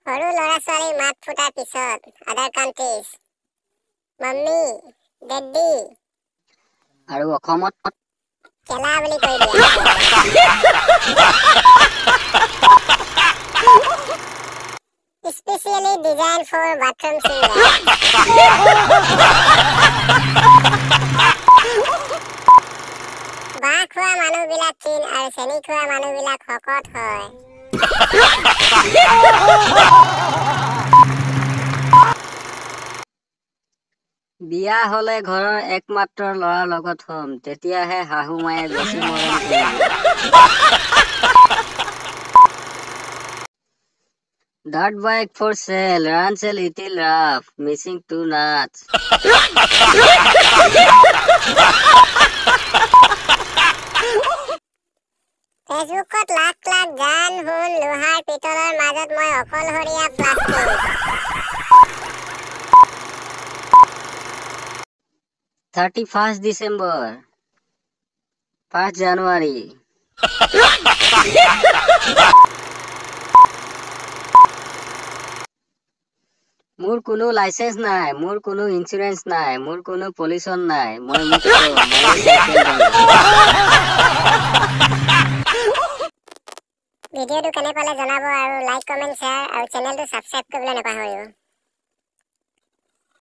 সৰু ল'ৰা ছোৱালীৰ মাত ফুটাৰ পিছত আদাৰ কাণ্ট্ৰিজ মাম্মি ডেডি আৰু অসমত কেলা বুলি কৈ দিয়া specially design for bathroom singer বাঁহ খোৱা মানুহবিলাক ক্ষীণ আৰু চেনি খোৱা মানুহবিলাক শকত হয় বিয়া হলে ঘৰৰ একমাত্ৰ ল'ৰাৰ লগত হ'ম তেতিয়াহে শাহু মায়ে বেছি মৰম কৰিব Dirt bike for sale, runs a little rough, missing 2 nuts. ফেচবুকত লাখ লাখ গান শুন লোহাৰ পিতলৰ মাজত মই অকলশৰীয়া plastic 31st December, 1st January. মোৰ কোনো লাইসেন্স নাই, মোৰ কোনো ইন্সুৰেন্স নাই, মোৰ কোনো পলিউশন নাই, মই মুক্ত, মই সাইকেল ভিডিওটো কেনে পালে জনাব আৰু লাইক কমেন্ট শ্বেয়াৰ আৰু চেনেলটো সাবস্ক্ৰাইব কৰিবলৈ নাপাহৰিব